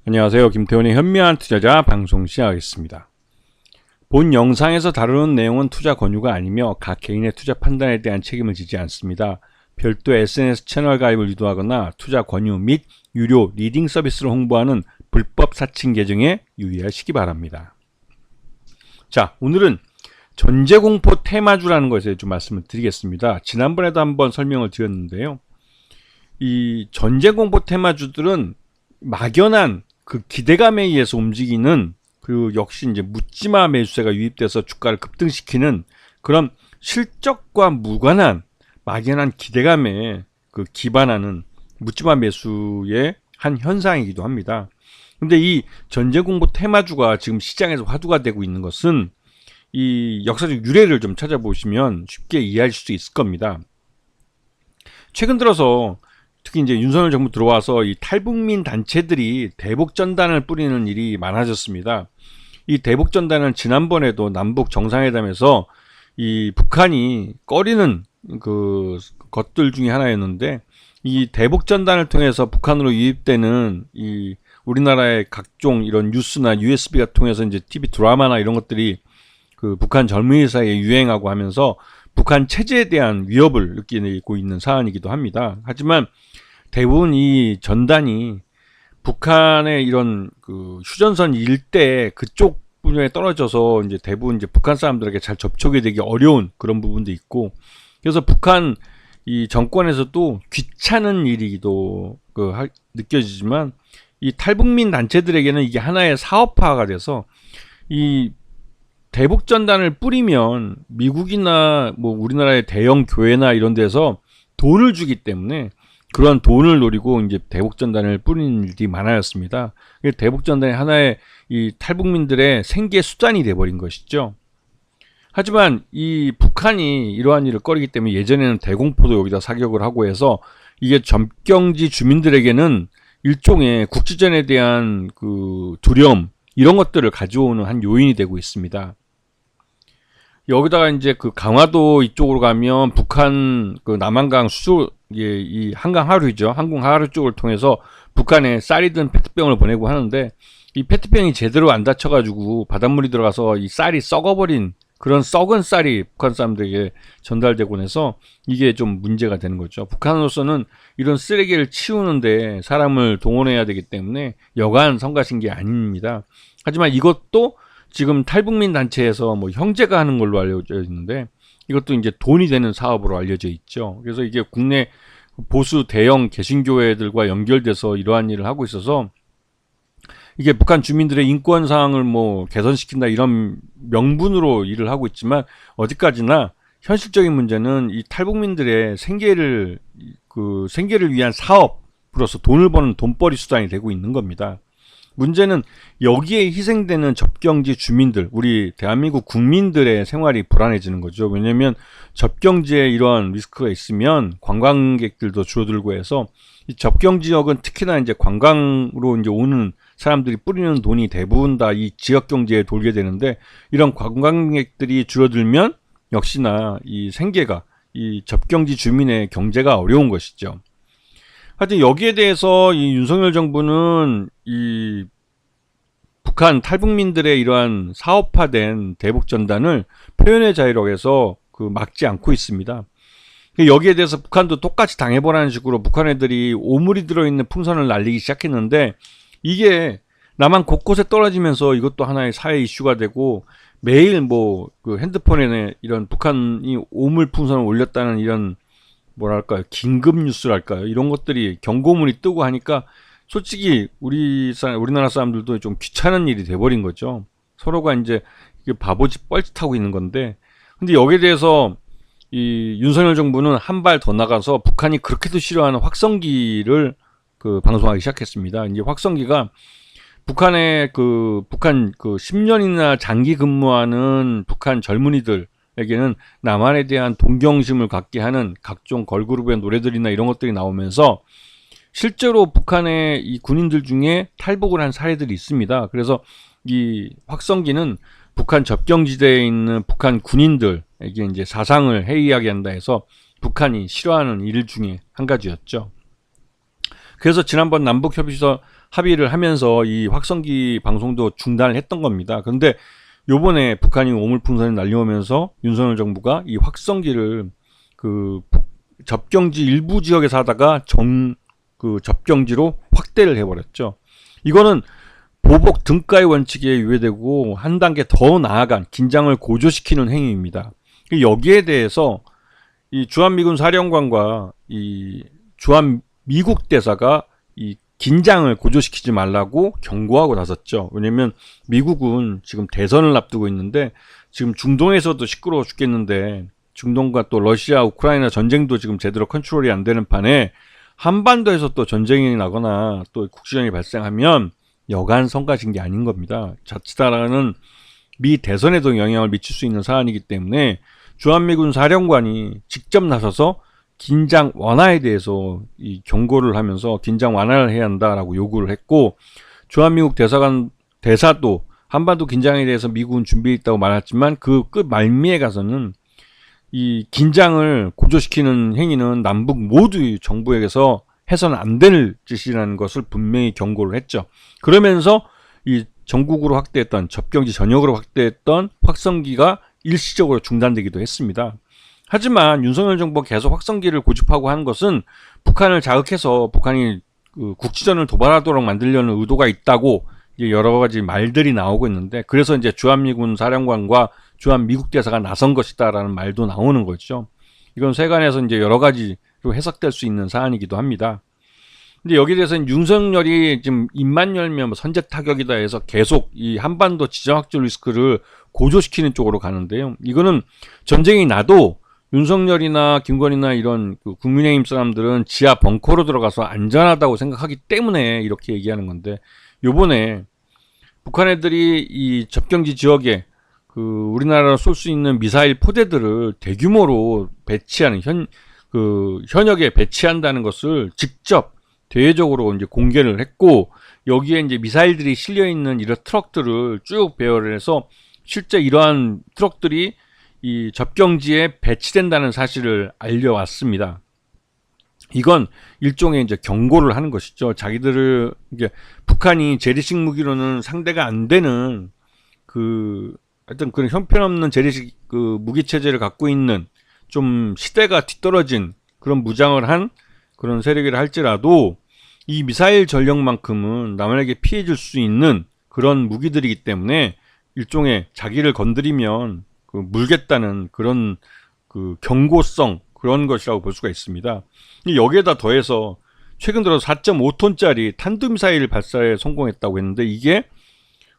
안녕하세요. 김태훈의 현명한 투자자 방송 시작하겠습니다. 본 영상에서 다루는 내용은 투자 권유가 아니며 각 개인의 투자 판단에 대한 책임을 지지 않습니다. 별도 SNS 채널 가입을 유도하거나 투자 권유 및 유료 리딩 서비스를 홍보하는 불법 사칭 계정에 유의하시기 바랍니다. 자, 오늘은 전제공포 테마주라는 것에 좀 말씀을 드리겠습니다. 지난번에도 한번 설명을 드렸는데요. 이 전제공포 테마주들은 막연한 그 기대감에 의해서 움직이는, 그리고 역시 이제 묻지마 매수세가 유입돼서 주가를 급등시키는 그런 실적과 무관한 막연한 기대감에 그 기반하는 묻지마 매수의 한 현상이기도 합니다. 근데 이 전제공포 테마주가 지금 시장에서 화두가 되고 있는 것은 이 역사적 유래를 좀 찾아보시면 쉽게 이해하실 수 있을 겁니다. 최근 들어서 특히 이제 윤석열 정부 들어와서 이 탈북민 단체들이 대북전단을 뿌리는 일이 많아졌습니다. 이 대북전단은 지난번에도 남북 정상회담에서 이 북한이 꺼리는 그 것들 중에 하나였는데, 이 대북전단을 통해서 북한으로 유입되는 이 우리나라의 각종 이런 뉴스나 USB가 통해서 이제 TV 드라마나 이런 것들이 그 북한 젊은이 사이에 유행하고 하면서 북한 체제에 대한 위협을 느끼고 있는 사안이기도 합니다. 하지만 대부분 이 전단이 북한의 이런 그 휴전선 일대 그쪽 분야에 떨어져서 이제 대부분 이제 북한 사람들에게 잘 접촉이 되기 어려운 그런 부분도 있고, 그래서 북한 이 정권에서도 귀찮은 일이기도 느껴지지만, 이 탈북민 단체들에게는 이게 하나의 사업화가 돼서 이 대북 전단을 뿌리면 미국이나 뭐 우리나라의 대형 교회나 이런 데서 돈을 주기 때문에 그런 돈을 노리고 이제 대북 전단을 뿌리는 일이 많아졌습니다. 대북 전단이 하나의 이 탈북민들의 생계 수단이 돼버린 것이죠. 하지만 이 북한이 이러한 일을 꺼리기 때문에 예전에는 대공포도 여기다 사격을 하고 해서 이게 접경지 주민들에게는 일종의 국지전에 대한 그 두려움, 이런 것들을 가져오는 한 요인이 되고 있습니다. 여기다가 이제 그 강화도 이쪽으로 가면 북한 그 남한강 수조, 이 한강 하류죠. 항공 하류 쪽을 통해서 북한에 쌀이 든 페트병을 보내고 하는데, 이 페트병이 제대로 안 닫혀가지고 바닷물이 들어가서 이 쌀이 썩어버린 그런 썩은 쌀이 북한 사람들에게 전달되곤 해서 이게 좀 문제가 되는 거죠. 북한으로서는 이런 쓰레기를 치우는데 사람을 동원해야 되기 때문에 여간 성가신 게 아닙니다. 하지만 이것도 지금 탈북민 단체에서 뭐 형제가 하는 걸로 알려져 있는데, 이것도 이제 돈이 되는 사업으로 알려져 있죠. 그래서 이게 국내 보수 대형 개신교회들과 연결돼서 이러한 일을 하고 있어서 이게 북한 주민들의 인권 사항을 뭐 개선시킨다 이런 명분으로 일을 하고 있지만, 어디까지나 현실적인 문제는 이 탈북민들의 생계를 위한 사업으로서 돈을 버는 돈벌이 수단이 되고 있는 겁니다. 문제는 여기에 희생되는 접경지 주민들, 우리 대한민국 국민들의 생활이 불안해지는 거죠. 왜냐하면 접경지에 이러한 리스크가 있으면 관광객들도 줄어들고 해서 이 접경 지역은 특히나 이제 관광으로 이제 오는 사람들이 뿌리는 돈이 대부분 다 이 지역 경제에 돌게 되는데, 이런 관광객들이 줄어들면 역시나 이 생계가, 이 접경지 주민의 경제가 어려운 것이죠. 하여튼 여기에 대해서 이 윤석열 정부는 이 북한 탈북민들의 이러한 사업화된 대북 전단을 표현의 자유라고 해서 막지 않고 있습니다. 여기에 대해서 북한도 똑같이 당해보라는 식으로 북한 애들이 오물이 들어있는 풍선을 날리기 시작했는데, 이게 남한 곳곳에 떨어지면서 이것도 하나의 사회 이슈가 되고, 매일 뭐 그 핸드폰에 이런 북한이 오물 풍선을 올렸다는 이런 뭐랄까요, 긴급 뉴스랄까요, 이런 것들이 경고문이 뜨고 하니까 솔직히 우리나라 사람들도 좀 귀찮은 일이 돼버린 거죠. 서로가 이제 바보짓 뻘짓하고 있는 건데, 근데 여기에 대해서 이 윤석열 정부는 한 발 더 나가서 북한이 그렇게도 싫어하는 확성기를 방송하기 시작했습니다. 이제 확성기가 북한 10년이나 장기 근무하는 북한 젊은이들에게는 남한에 대한 동경심을 갖게 하는 각종 걸그룹의 노래들이나 이런 것들이 나오면서 실제로 북한의 이 군인들 중에 탈북을 한 사례들이 있습니다. 그래서 이 확성기는 북한 접경지대에 있는 북한 군인들에게 이제 사상을 해이하게 한다 해서 북한이 싫어하는 일 중에 한 가지였죠. 그래서 지난번 남북협의서 합의를 하면서 이 확성기 방송도 중단을 했던 겁니다. 그런데 요번에 북한이 오물풍선을 날려오면서 윤석열 정부가 이 확성기를 그 접경지 일부 지역에서 하다가 그 접경지로 확대를 해버렸죠. 이거는 보복 등가의 원칙에 유예되고 한 단계 더 나아간 긴장을 고조시키는 행위입니다. 여기에 대해서 이 주한미군 사령관과 이 주한미국 대사가 이 긴장을 고조시키지 말라고 경고하고 나섰죠. 왜냐면 미국은 지금 대선을 앞두고 있는데 지금 중동에서도 시끄러워 죽겠는데 중동과 또 러시아, 우크라이나 전쟁도 지금 제대로 컨트롤이 안 되는 판에 한반도에서 또 전쟁이 나거나 또 국지전이 발생하면 여간 성가신 게 아닌 겁니다. 자칫하라는 미 대선에도 영향을 미칠 수 있는 사안이기 때문에 주한미군 사령관이 직접 나서서 긴장 완화에 대해서 이 경고를 하면서 긴장 완화를 해야 한다라고 요구를 했고, 주한미국 대사도 한반도 긴장에 대해서 미국은 준비해 있다고 말했지만 그 끝 말미에 가서는 이 긴장을 고조시키는 행위는 남북 모두 정부에게서 해서는 안 될 짓이라는 것을 분명히 경고를 했죠. 그러면서 이 전국으로 확대했던 접경지 전역으로 확대했던 확성기가 일시적으로 중단되기도 했습니다. 하지만 윤석열 정부가 계속 확성기를 고집하고 하는 것은 북한을 자극해서 북한이 그 국지전을 도발하도록 만들려는 의도가 있다고 이제 여러 가지 말들이 나오고 있는데, 그래서 이제 주한미군 사령관과 주한미국 대사가 나선 것이다라는 말도 나오는 거죠. 이건 세간에서 이제 여러 가지로 해석될 수 있는 사안이기도 합니다. 근데 여기에 대해서는 윤석열이 지금 입만 열면 뭐 선제 타격이다 해서 계속 이 한반도 지정 확전 리스크를 고조시키는 쪽으로 가는데요. 이거는 전쟁이 나도 윤석열이나 김건희나 이런 그 국민의힘 사람들은 지하 벙커로 들어가서 안전하다고 생각하기 때문에 이렇게 얘기하는 건데, 요번에 북한 애들이 이 접경지 지역에 그 우리나라로 쏠 수 있는 미사일 포대들을 대규모로 배치하는 현역에 배치한다는 것을 직접 대외적으로 이제 공개를 했고, 여기에 이제 미사일들이 실려 있는 이런 트럭들을 쭉 배열을 해서 실제 이러한 트럭들이 이 접경지에 배치된다는 사실을 알려왔습니다. 이건 일종의 이제 경고를 하는 것이죠. 자기들을 이게 북한이 재래식 무기로는 상대가 안 되는 그 하여튼 그런 형편없는 재래식 그 무기 체제를 갖고 있는 좀 시대가 뒤떨어진 그런 무장을 한 그런 세력이라 할지라도 이 미사일 전력만큼은 남에게 피해 줄 수 있는 그런 무기들이기 때문에 일종의 자기를 건드리면 그 물겠다는 그런 그 경고성 그런 것이라고 볼 수가 있습니다. 여기에다 더해서 최근 들어 4.5톤짜리 탄도미사일 발사에 성공했다고 했는데, 이게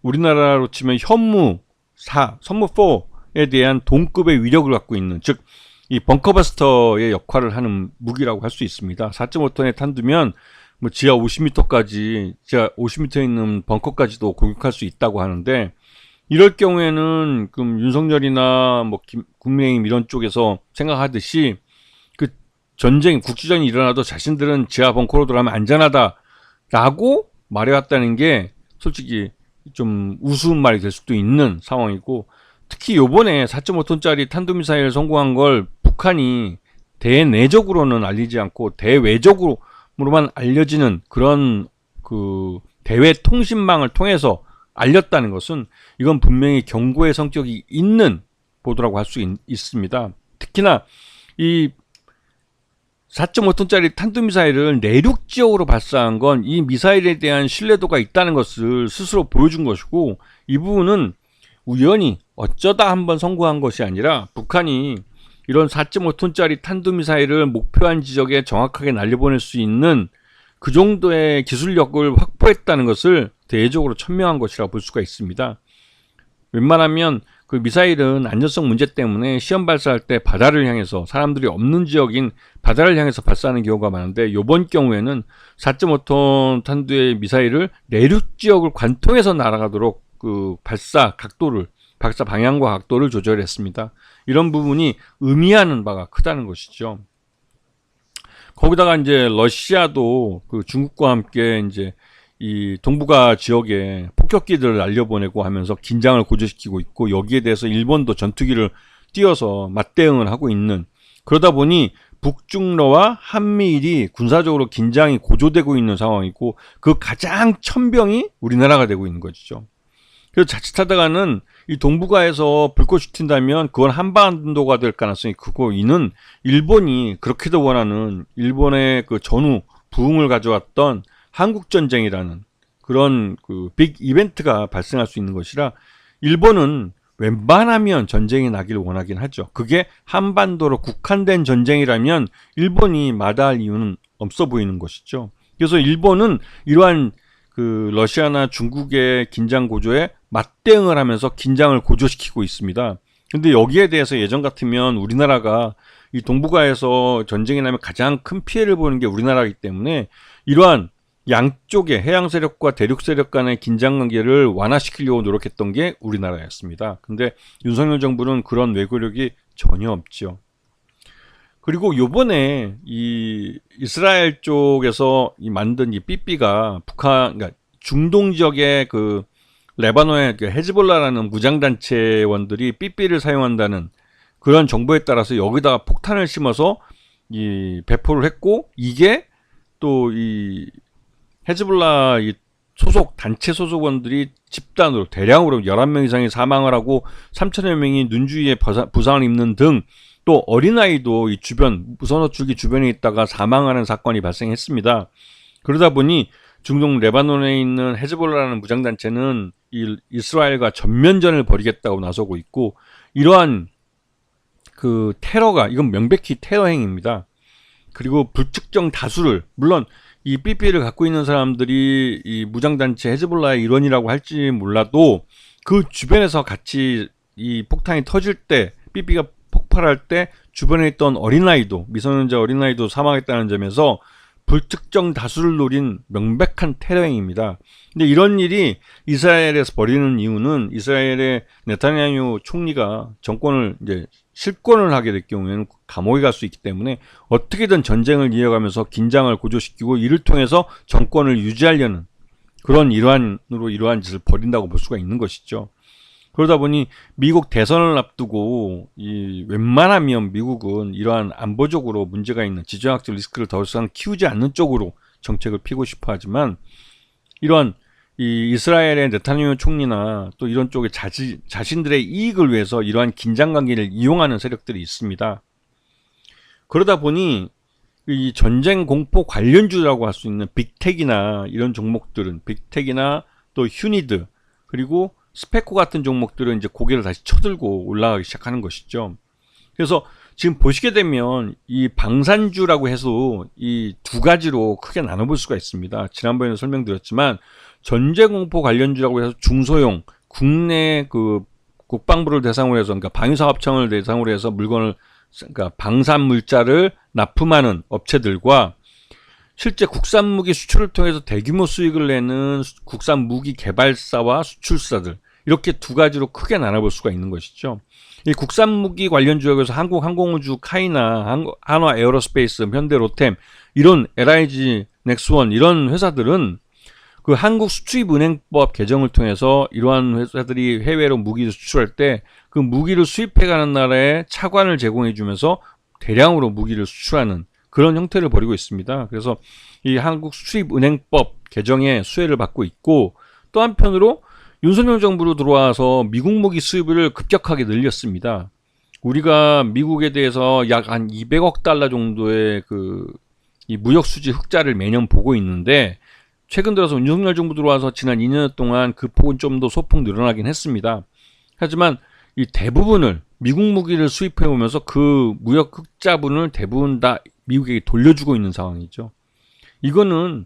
우리나라로 치면 선무4에 대한 동급의 위력을 갖고 있는, 즉 이 벙커버스터의 역할을 하는 무기라고 할 수 있습니다. 4.5톤의 탄두면 뭐 지하 50m에 있는 벙커까지도 공격할 수 있다고 하는데, 이럴 경우에는 그럼 윤석열이나 뭐 국민의힘 이런 쪽에서 생각하듯이 그 전쟁, 국지전이 일어나도 자신들은 지하 벙커로 들어가면 안전하다라고 말해왔다는 게 솔직히 좀 우스운 말이 될 수도 있는 상황이고, 특히 요번에 4.5톤짜리 탄도미사일 성공한 걸 북한이 대내적으로는 알리지 않고 대외적으로만 알려지는 그런 그 대외 통신망을 통해서 알렸다는 것은 이건 분명히 경고의 성격이 있는 보도라고 할 수 있습니다. 특히나 이 4.5톤짜리 탄도미사일을 내륙 지역으로 발사한 건 이 미사일에 대한 신뢰도가 있다는 것을 스스로 보여준 것이고, 이 부분은 우연히 어쩌다 한번 성공한 것이 아니라 북한이 이런 4.5톤짜리 탄도미사일을 목표한 지역에 정확하게 날려보낼 수 있는 그 정도의 기술력을 확보했다는 것을 대외적으로 천명한 것이라고 볼 수가 있습니다. 웬만하면 그 미사일은 안전성 문제 때문에 시험 발사할 때 바다를 향해서, 사람들이 없는 지역인 바다를 향해서 발사하는 경우가 많은데, 이번 경우에는 4.5톤 탄두의 미사일을 내륙 지역을 관통해서 날아가도록 그 발사 방향과 각도를 조절했습니다. 이런 부분이 의미하는 바가 크다는 것이죠. 거기다가 이제 러시아도 그 중국과 함께 이제 이 동북아 지역에 폭격기들을 날려보내고 하면서 긴장을 고조시키고 있고, 여기에 대해서 일본도 전투기를 띄워서 맞대응을 하고 있는, 그러다 보니 북중러와 한미일이 군사적으로 긴장이 고조되고 있는 상황이고 그 가장 천병이 우리나라가 되고 있는 것이죠. 그래서 자칫하다가는 이 동북아에서 불꽃이 튄다면 그건 한반도가 될 가능성이 크고, 이는 일본이 그렇게도 원하는 일본의 그 전후 부흥을 가져왔던 한국전쟁이라는 그런 그 빅 이벤트가 발생할 수 있는 것이라, 일본은 웬만하면 전쟁이 나길 원하긴 하죠. 그게 한반도로 국한된 전쟁이라면 일본이 마다할 이유는 없어 보이는 것이죠. 그래서 일본은 이러한 그 러시아나 중국의 긴장 고조에 맞대응을 하면서 긴장을 고조시키고 있습니다. 근데 여기에 대해서 예전 같으면 우리나라가 이 동북아에서 전쟁이 나면 가장 큰 피해를 보는 게 우리나라이기 때문에 이러한 양쪽의 해양 세력과 대륙 세력 간의 긴장 관계를 완화시키려고 노력했던 게 우리나라였습니다. 근데 윤석열 정부는 그런 외교력이 전혀 없죠. 그리고 요번에 이 이스라엘 쪽에서 만든 이 삐삐가 북한, 그러니까 중동 지역의 그 레바논의 그 헤즈볼라라는 무장단체원들이 삐삐를 사용한다는 그런 정보에 따라서 여기다가 폭탄을 심어서 이 배포를 했고, 이게 또 이 헤즈볼라 이 소속 단체 소속원들이 집단으로 대량으로 11명 이상이 사망을 하고 3천여 명이 눈 주위에 부상을 입는 등, 또 어린아이도 이 주변 무선호출기 주변에 있다가 사망하는 사건이 발생했습니다. 그러다 보니 중동 레바논에 있는 헤즈볼라라는 무장단체는 이 이스라엘과 전면전을 벌이겠다고 나서고 있고, 이러한 그 테러가, 이건 명백히 테러 행위입니다. 그리고 불특정 다수를, 물론 이 삐삐를 갖고 있는 사람들이 이 무장단체 헤즈볼라의 일원이라고 할지 몰라도 그 주변에서 같이 이 폭탄이 터질 때, 삐삐가 폭발할 때 주변에 있던 어린아이도, 미성년자 어린아이도 사망했다는 점에서 불특정 다수를 노린 명백한 테러 행위입니다. 근데 이런 일이 이스라엘에서 벌이는 이유는 이스라엘의 네타냐후 총리가 정권을 이제 실권을 하게 될 경우에는 감옥에 갈 수 있기 때문에 어떻게든 전쟁을 이어가면서 긴장을 고조시키고 이를 통해서 정권을 유지하려는 그런 일환으로 이러한 짓을 벌인다고 볼 수가 있는 것이죠. 그러다 보니 미국 대선을 앞두고 이 웬만하면 미국은 이러한 안보적으로 문제가 있는 지정학적 리스크를 더 이상 키우지 않는 쪽으로 정책을 피고 싶어 하지만, 이러한 이 이스라엘의 네타냐후 총리나 또 이런 쪽에 자신들의 이익을 위해서 이러한 긴장 관계를 이용하는 세력들이 있습니다. 그러다 보니 이 전쟁 공포 관련주라고 할 수 있는 빅텍이나 이런 종목들은, 빅텍이나 또 휴니드 그리고 스페코 같은 종목들은 이제 고개를 다시 쳐들고 올라가기 시작하는 것이죠. 그래서 지금 보시게 되면 이 방산주라고 해서 이 두 가지로 크게 나눠볼 수가 있습니다. 지난번에도 설명드렸지만 전쟁공포 관련주라고 해서 중소형 국내 그 국방부를 대상으로 해서, 그러니까 방위사업청을 대상으로 해서 물건을, 그러니까 방산물자를 납품하는 업체들과 실제 국산 무기 수출을 통해서 대규모 수익을 내는 국산 무기 개발사와 수출사들, 이렇게 두 가지로 크게 나눠볼 수가 있는 것이죠. 이 국산 무기 관련 지역에서 한국항공우주, 카이나, 한화 에어로스페이스, 현대 로템, 이런 LIG, 넥스원 이런 회사들은 그 한국 수출입은행법 개정을 통해서 이러한 회사들이 해외로 무기를 수출할 때 그 무기를 수입해가는 나라에 차관을 제공해주면서 대량으로 무기를 수출하는 그런 형태를 벌이고 있습니다. 그래서 이 한국 수출입은행법 개정에 수혜를 받고 있고, 또 한편으로 윤석열 정부로 들어와서 미국 무기 수입을 급격하게 늘렸습니다. 우리가 미국에 대해서 약 한 200억 달러 정도의 이 무역 수지 흑자를 매년 보고 있는데, 최근 들어서 윤석열 정부 들어와서 지난 2년 동안 그 폭은 좀 더 소폭 늘어나긴 했습니다. 하지만 이 대부분을 미국 무기를 수입해 오면서 그 무역 흑자분을 대부분 다 미국에게 돌려주고 있는 상황이죠. 이거는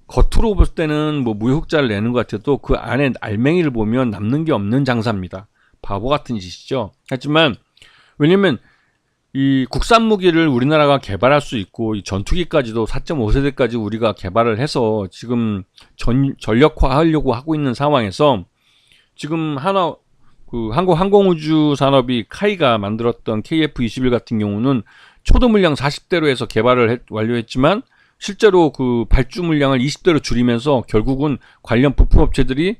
겉으로 볼 때는 뭐 무역 흑자를 내는 것 같아도 그 안에 알맹이를 보면 남는 게 없는 장사입니다. 바보 같은 짓이죠. 하지만 왜냐면 이 국산 무기를 우리나라가 개발할 수 있고, 이 전투기까지도 4.5세대까지 우리가 개발을 해서 지금 전력화하려고 하고 있는 상황에서, 지금 한국 항공우주 산업이 카이가 만들었던 KF-21 같은 경우는 초도 물량 40대로 해서 개발을 완료했지만 실제로 그 발주 물량을 20대로 줄이면서 결국은 관련 부품업체들이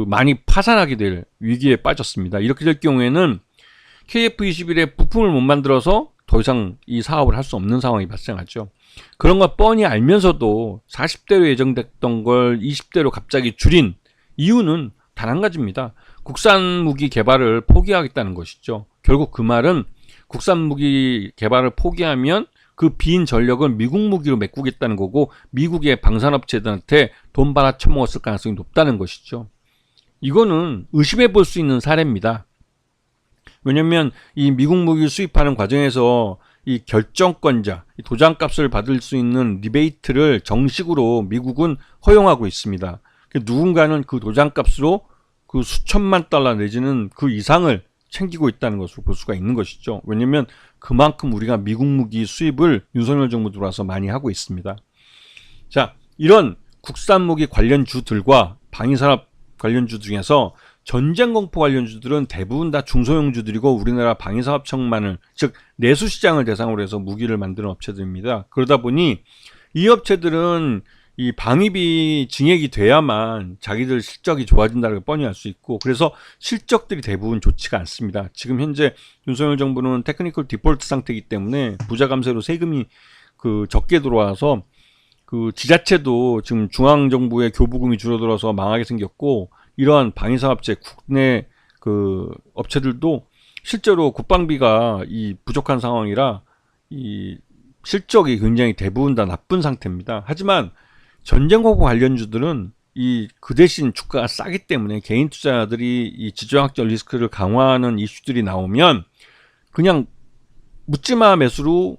많이 파산하게 될 위기에 빠졌습니다. 이렇게 될 경우에는 KF-21의 부품을 못 만들어서 더 이상 이 사업을 할 수 없는 상황이 발생하죠. 그런 걸 뻔히 알면서도 40대로 예정됐던 걸 20대로 갑자기 줄인 이유는 단 한 가지입니다. 국산 무기 개발을 포기하겠다는 것이죠. 결국 그 말은 국산 무기 개발을 포기하면 그 빈 전력을 미국 무기로 메꾸겠다는 거고 미국의 방산업체들한테 돈 받아 처먹었을 가능성이 높다는 것이죠. 이거는 의심해 볼 수 있는 사례입니다. 왜냐면 이 미국 무기를 수입하는 과정에서 이 결정권자, 이 도장값을 받을 수 있는 리베이트를 정식으로 미국은 허용하고 있습니다. 누군가는 그 도장값으로 그 수천만 달러 내지는 그 이상을 챙기고 있다는 것으로 볼 수가 있는 것이죠. 왜냐면 그만큼 우리가 미국 무기 수입을 윤석열 정부 들어와서 많이 하고 있습니다. 자, 이런 국산 무기 관련주들과 방위산업 관련주 중에서 전쟁공포 관련주들은 대부분 다 중소형주들이고 우리나라 방위사업청만을, 즉 내수시장을 대상으로 해서 무기를 만드는 업체들입니다. 그러다 보니 이 업체들은 이 방위비 증액이 돼야만 자기들 실적이 좋아진다는 걸 뻔히 알 수 있고, 그래서 실적들이 대부분 좋지가 않습니다. 지금 현재 윤석열 정부는 테크니컬 디폴트 상태이기 때문에 부자 감세로 세금이 적게 들어와서 지자체도 지금 중앙정부의 교부금이 줄어들어서 망하게 생겼고, 이러한 방위사업체 국내 업체들도 실제로 국방비가 이 부족한 상황이라 이 실적이 굉장히 대부분 다 나쁜 상태입니다. 하지만 전쟁공포 관련주들은 그 대신 주가가 싸기 때문에 개인 투자자들이 이 지정학적 리스크를 강화하는 이슈들이 나오면 그냥 묻지마 매수로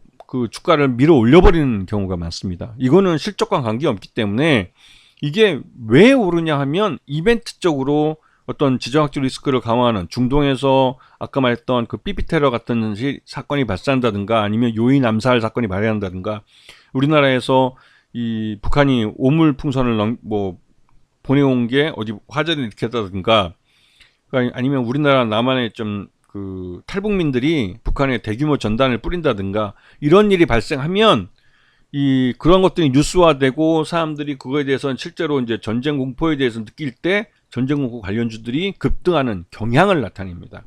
주가를 밀어 올려버리는 경우가 많습니다. 이거는 실적과 관계없기 때문에 이게 왜 오르냐 하면 이벤트적으로 어떤 지정학적 리스크를 강화하는 중동에서 아까 말했던 삐삐테러 같은 사건이 발생한다든가 아니면 요인 암살 사건이 발생한다든가 우리나라에서 이 북한이 오물 풍선을 보내온 게 어디 화재를 일으켰다든가 아니면 우리나라 남한의 탈북민들이 북한에 대규모 전단을 뿌린다든가 이런 일이 발생하면 그런 것들이 뉴스화되고 사람들이 그거에 대해서는 실제로 이제 전쟁 공포에 대해서 느낄 때 전쟁 공포 관련주들이 급등하는 경향을 나타냅니다.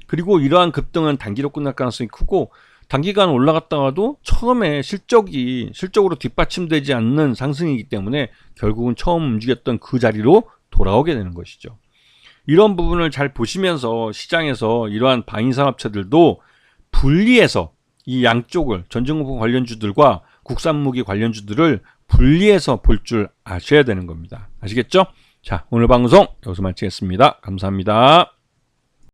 그리고 이러한 급등은 단기로 끝날 가능성이 크고 단기간 올라갔다가도 처음에 실적으로 뒷받침되지 않는 상승이기 때문에 결국은 처음 움직였던 그 자리로 돌아오게 되는 것이죠. 이런 부분을 잘 보시면서 시장에서 이러한 방위산업체들도 분리해서 이 양쪽을 전쟁공포 관련주들과 국산무기 관련주들을 분리해서 볼 줄 아셔야 되는 겁니다. 아시겠죠? 자, 오늘 방송 여기서 마치겠습니다. 감사합니다.